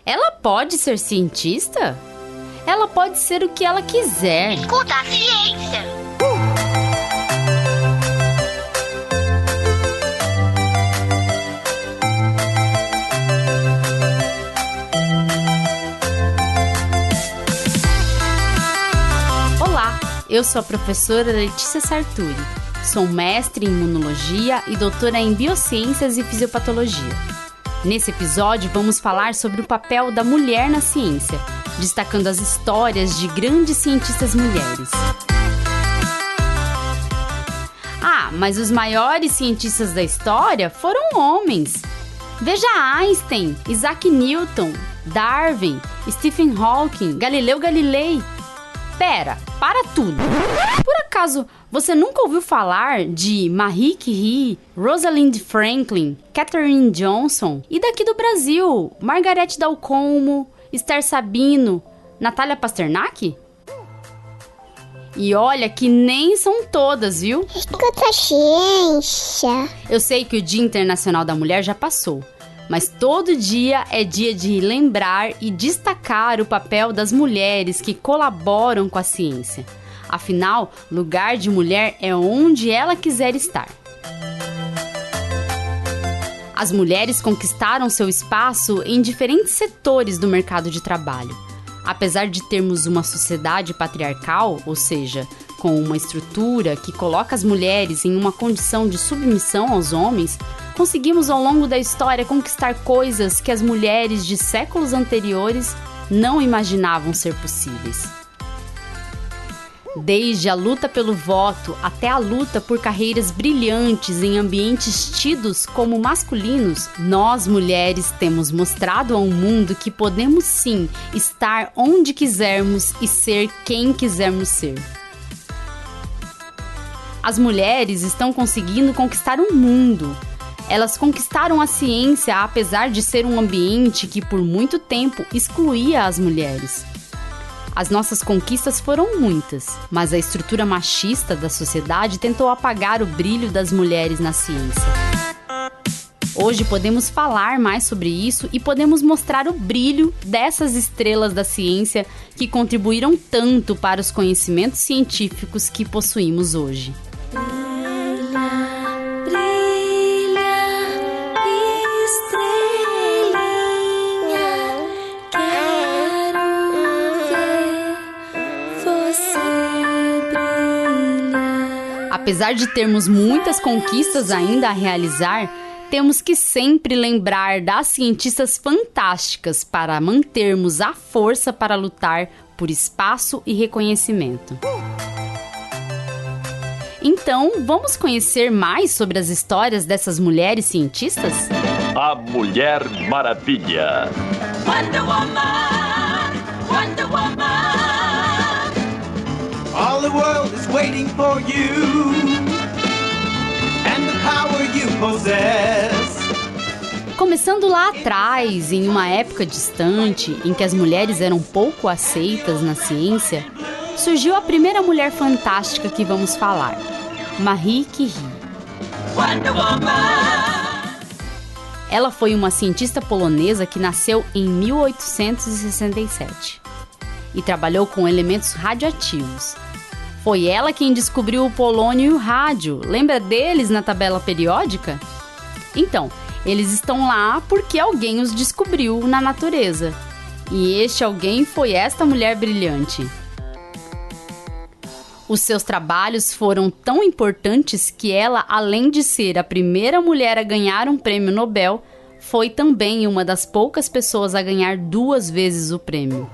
Ela pode ser cientista? Ela pode ser o que ela quiser. Escuta a ciência. Olá, eu sou a professora Letícia Sarturi. Sou mestre em imunologia e doutora em biociências e fisiopatologia. Nesse episódio, vamos falar sobre o papel da mulher na ciência, destacando as histórias de grandes cientistas mulheres. Mas os maiores cientistas da história foram homens. Veja Einstein, Isaac Newton, Darwin, Stephen Hawking, Galileu Galilei. Para tudo! Por acaso, você nunca ouviu falar de Marie Curie, Rosalind Franklin, Katherine Johnson e daqui do Brasil, Margarete Dal Como, Esther Sabino, Natália Pasternak? E olha que nem são todas, viu? Escuta a ciência. Eu sei que o Dia Internacional da Mulher já passou, mas todo dia é dia de lembrar e destacar o papel das mulheres que colaboram com a ciência. Afinal, lugar de mulher é onde ela quiser estar. As mulheres conquistaram seu espaço em diferentes setores do mercado de trabalho. Apesar de termos uma sociedade patriarcal, ou seja, com uma estrutura que coloca as mulheres em uma condição de submissão aos homens, conseguimos ao longo da história conquistar coisas que as mulheres de séculos anteriores não imaginavam ser possíveis. Desde a luta pelo voto até a luta por carreiras brilhantes em ambientes tidos como masculinos, nós mulheres temos mostrado ao mundo que podemos sim estar onde quisermos e ser quem quisermos ser. As mulheres estão conseguindo conquistar o mundo. Elas conquistaram a ciência apesar de ser um ambiente que por muito tempo excluía as mulheres. As nossas conquistas foram muitas, mas a estrutura machista da sociedade tentou apagar o brilho das mulheres na ciência. Hoje podemos falar mais sobre isso e podemos mostrar o brilho dessas estrelas da ciência que contribuíram tanto para os conhecimentos científicos que possuímos hoje. Apesar de termos muitas conquistas ainda a realizar, temos que sempre lembrar das cientistas fantásticas para mantermos a força para lutar por espaço e reconhecimento. Então, vamos conhecer mais sobre as histórias dessas mulheres cientistas? A Mulher Maravilha. Wonder Woman, Wonder Woman. All the world is waiting for you and the power you possess. Começando lá atrás, em uma época distante, em que as mulheres eram pouco aceitas na ciência, surgiu a primeira mulher fantástica que vamos falar, Marie Curie. Wonder Woman. Ela foi uma cientista polonesa que nasceu em 1867 e trabalhou com elementos radioativos. Foi ela quem descobriu o polônio e o rádio. Lembra deles na tabela periódica? Então, eles estão lá porque alguém os descobriu na natureza. E este alguém foi esta mulher brilhante. Os seus trabalhos foram tão importantes que ela, além de ser a primeira mulher a ganhar um prêmio Nobel, foi também uma das poucas pessoas a ganhar 2 vezes o prêmio.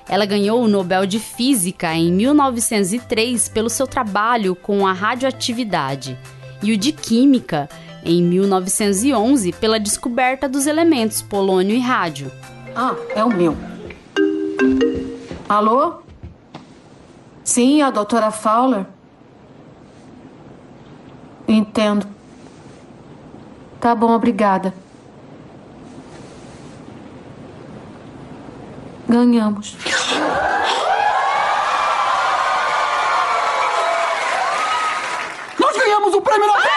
Ela ganhou o Nobel de Física em 1903 pelo seu trabalho com a radioatividade e o de Química em 1911 pela descoberta dos elementos polônio e rádio. É o meu. Alô? Sim, a doutora Fowler? Entendo. Tá bom, obrigada. Ganhamos. Nós ganhamos o prêmio Nobel!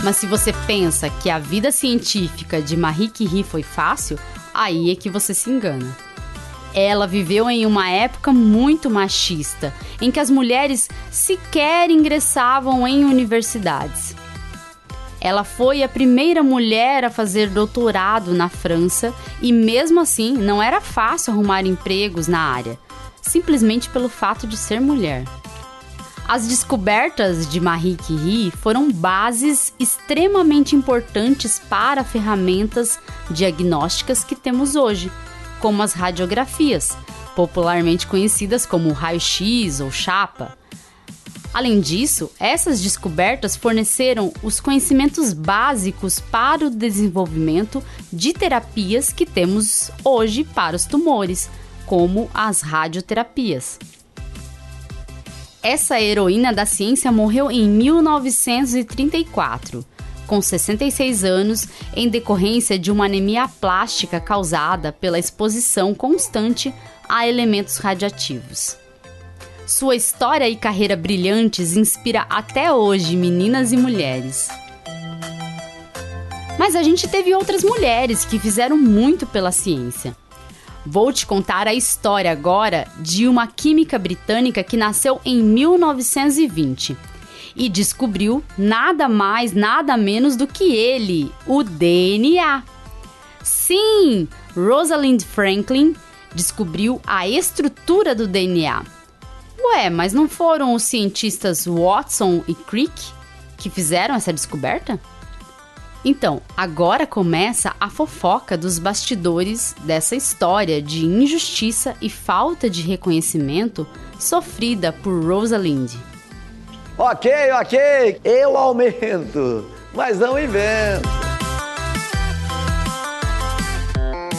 Mas se você pensa que a vida científica de Marie Curie foi fácil, aí é que você se engana. Ela viveu em uma época muito machista, em que as mulheres sequer ingressavam em universidades. Ela foi a primeira mulher a fazer doutorado na França e, mesmo assim, não era fácil arrumar empregos na área, simplesmente pelo fato de ser mulher. As descobertas de Marie Curie foram bases extremamente importantes para ferramentas diagnósticas que temos hoje, como as radiografias, popularmente conhecidas como raio-x ou chapa. Além disso, essas descobertas forneceram os conhecimentos básicos para o desenvolvimento de terapias que temos hoje para os tumores, como as radioterapias. Essa heroína da ciência morreu em 1934, com 66 anos, em decorrência de uma anemia plástica causada pela exposição constante a elementos radioativos. Sua história e carreira brilhantes inspira até hoje meninas e mulheres. Mas a gente teve outras mulheres que fizeram muito pela ciência. Vou te contar a história agora de uma química britânica que nasceu em 1920 e descobriu nada mais, nada menos do que ele, o DNA. Sim, Rosalind Franklin descobriu a estrutura do DNA. Ué, mas não foram os cientistas Watson e Crick que fizeram essa descoberta? Então, agora começa a fofoca dos bastidores dessa história de injustiça e falta de reconhecimento sofrida por Rosalind. Ok, eu aumento, mas não invento.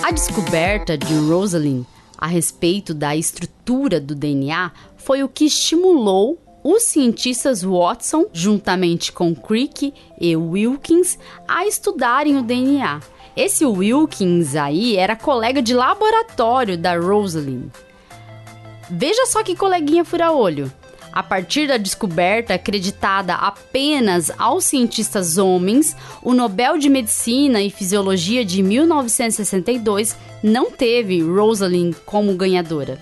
A descoberta de Rosalind a respeito da estrutura do DNA foi o que estimulou os cientistas Watson, juntamente com Crick e Wilkins, a estudarem o DNA. Esse Wilkins aí era colega de laboratório da Rosalind. Veja só que coleguinha fura-olho. A partir da descoberta acreditada apenas aos cientistas homens, o Nobel de Medicina e Fisiologia de 1962 não teve Rosalind como ganhadora.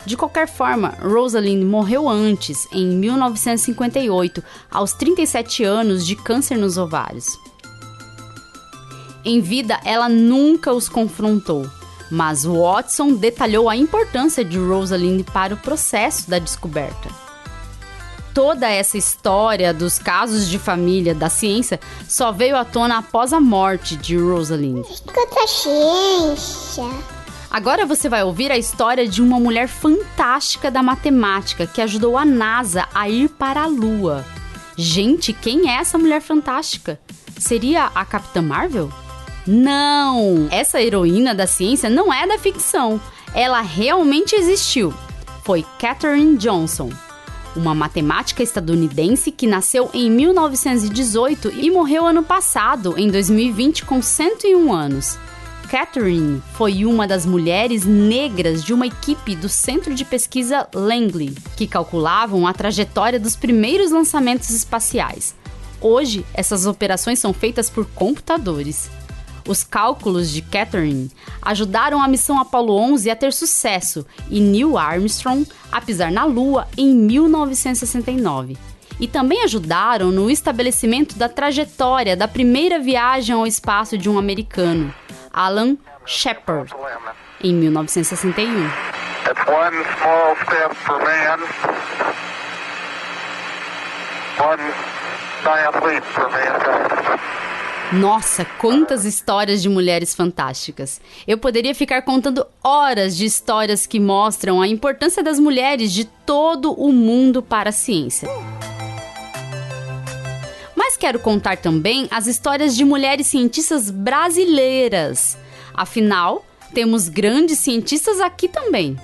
De qualquer forma, Rosalind morreu antes, em 1958, aos 37 anos de câncer nos ovários. Em vida, ela nunca os confrontou, mas Watson detalhou a importância de Rosalind para o processo da descoberta. Toda essa história dos casos de família da ciência só veio à tona após a morte de Rosalind. Escuta a ciência. Agora você vai ouvir a história de uma mulher fantástica da matemática que ajudou a NASA a ir para a Lua. Gente, quem é essa mulher fantástica? Seria a Capitã Marvel? Não! Essa heroína da ciência não é da ficção. Ela realmente existiu. Foi Katherine Johnson, uma matemática estadunidense que nasceu em 1918 e morreu ano passado, em 2020, com 101 anos. Katherine foi uma das mulheres negras de uma equipe do Centro de Pesquisa Langley, que calculavam a trajetória dos primeiros lançamentos espaciais. Hoje, essas operações são feitas por computadores. Os cálculos de Katherine ajudaram a missão Apollo 11 a ter sucesso e Neil Armstrong a pisar na Lua em 1969. E também ajudaram no estabelecimento da trajetória da primeira viagem ao espaço de um americano, Alan Shepard, em 1961. Nossa, quantas histórias de mulheres fantásticas! Eu poderia ficar contando horas de histórias que mostram a importância das mulheres de todo o mundo para a ciência. Mas quero contar também as histórias de mulheres cientistas brasileiras. Afinal, temos grandes cientistas aqui também.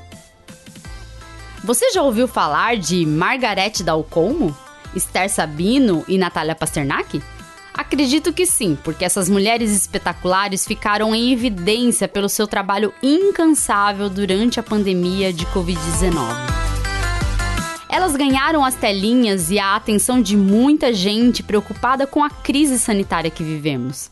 Você já ouviu falar de Margarete Dalcomo, Esther Sabino e Natália Pasternak? Acredito que sim, porque essas mulheres espetaculares ficaram em evidência pelo seu trabalho incansável durante a pandemia de Covid-19. Elas ganharam as telinhas e a atenção de muita gente preocupada com a crise sanitária que vivemos.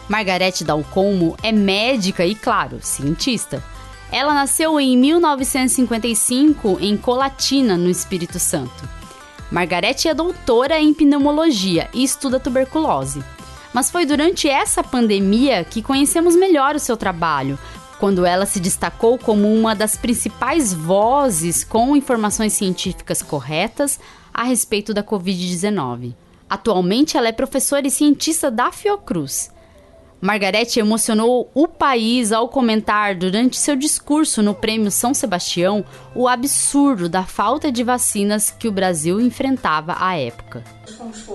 Margarete Dal Colmo é médica e, claro, cientista. Ela nasceu em 1955 em Colatina, no Espírito Santo. Margarete é doutora em pneumologia e estuda tuberculose. Mas foi durante essa pandemia que conhecemos melhor o seu trabalho, quando ela se destacou como uma das principais vozes com informações científicas corretas a respeito da Covid-19. Atualmente, ela é professora e cientista da Fiocruz. Margarete emocionou o país ao comentar durante seu discurso no Prêmio São Sebastião o absurdo da falta de vacinas que o Brasil enfrentava à época.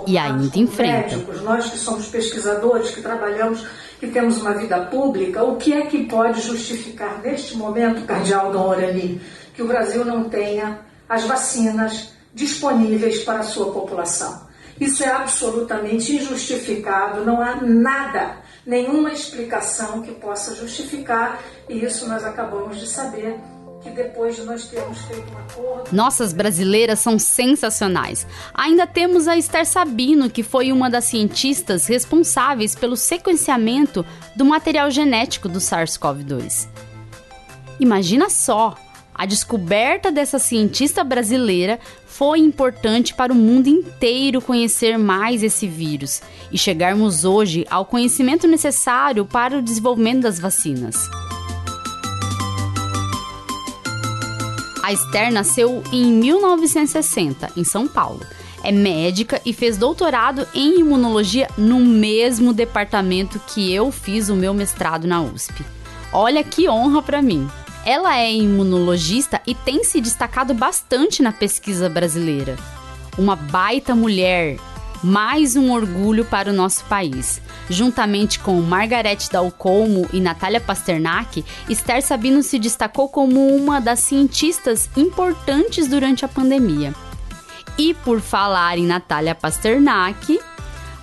E ainda enfrenta. Médicos, nós que somos pesquisadores, que trabalhamos, que temos uma vida pública, o que é que pode justificar neste momento, cardeal Dom Orani, que o Brasil não tenha as vacinas disponíveis para a sua população? Isso é absolutamente injustificado, não há nada, nenhuma explicação que possa justificar, e isso nós acabamos de saber, que depois de nós termos feito um acordo... Nossas brasileiras são sensacionais. Ainda temos a Esther Sabino, que foi uma das cientistas responsáveis pelo sequenciamento do material genético do SARS-CoV-2. Imagina só, a descoberta dessa cientista brasileira foi importante para o mundo inteiro conhecer mais esse vírus e chegarmos hoje ao conhecimento necessário para o desenvolvimento das vacinas. A Esther nasceu em 1960, em São Paulo. É médica e fez doutorado em imunologia no mesmo departamento que eu fiz o meu mestrado na USP. Olha que honra para mim! Ela é imunologista e tem se destacado bastante na pesquisa brasileira. Uma baita mulher, mais um orgulho para o nosso país. Juntamente com Margarete Dal Colmo e Natália Pasternak, Esther Sabino se destacou como uma das cientistas importantes durante a pandemia. E por falar em Natália Pasternak,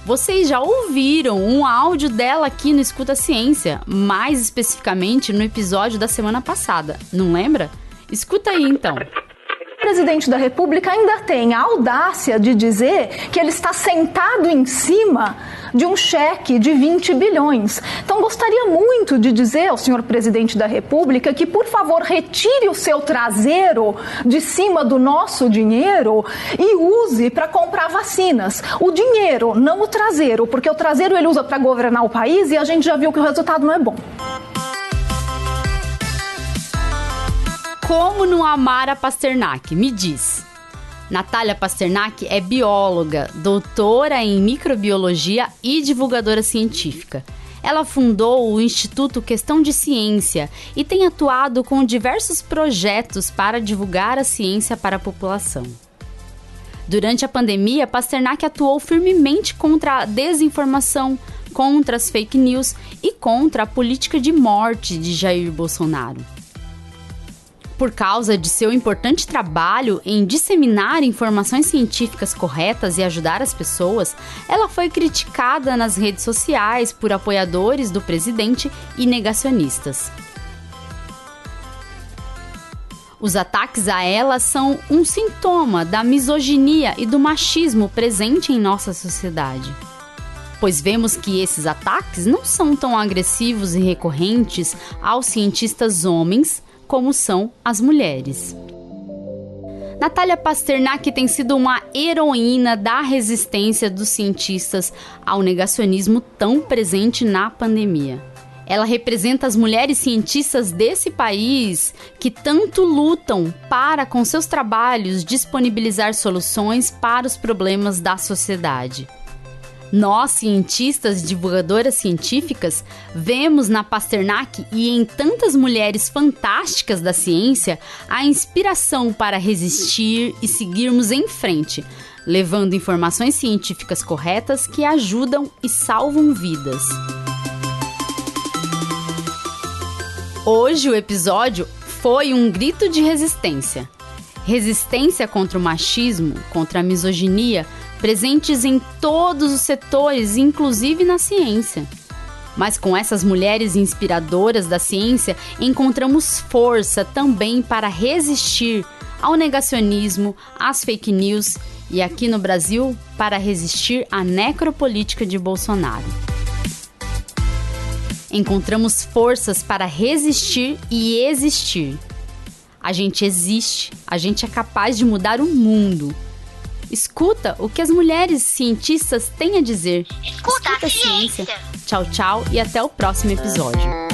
vocês já ouviram um áudio dela aqui no Escuta Ciência, mais especificamente no episódio da semana passada, não lembra? Escuta aí então. O presidente da República ainda tem a audácia de dizer que ele está sentado em cima de um cheque de 20 bilhões. Então, gostaria muito de dizer ao senhor presidente da República que, por favor, retire o seu traseiro de cima do nosso dinheiro e use para comprar vacinas. O dinheiro, não o traseiro, porque o traseiro ele usa para governar o país e a gente já viu que o resultado não é bom. Como não amar a Pasternak? Me diz. Natália Pasternak é bióloga, doutora em microbiologia e divulgadora científica. Ela fundou o Instituto Questão de Ciência e tem atuado com diversos projetos para divulgar a ciência para a população. Durante a pandemia, Pasternak atuou firmemente contra a desinformação, contra as fake news e contra a política de morte de Jair Bolsonaro. Por causa de seu importante trabalho em disseminar informações científicas corretas e ajudar as pessoas, ela foi criticada nas redes sociais por apoiadores do presidente e negacionistas. Os ataques a ela são um sintoma da misoginia e do machismo presente em nossa sociedade. Pois vemos que esses ataques não são tão agressivos e recorrentes aos cientistas homens como são as mulheres. Natália Pasternak tem sido uma heroína da resistência dos cientistas ao negacionismo tão presente na pandemia. Ela representa as mulheres cientistas desse país que tanto lutam para, com seus trabalhos, disponibilizar soluções para os problemas da sociedade. Nós, cientistas e divulgadoras científicas, vemos na Pasternak e em tantas mulheres fantásticas da ciência a inspiração para resistir e seguirmos em frente, levando informações científicas corretas que ajudam e salvam vidas. Hoje o episódio foi um grito de resistência. Resistência contra o machismo, contra a misoginia, presentes em todos os setores, inclusive na ciência. Mas com essas mulheres inspiradoras da ciência, encontramos força também para resistir ao negacionismo, às fake news e aqui no Brasil para resistir à necropolítica de Bolsonaro. Encontramos forças para resistir e existir. A gente existe, a gente é capaz de mudar o mundo. Escuta o que as mulheres cientistas têm a dizer. Escuta a ciência. Tchau, tchau e até o próximo episódio.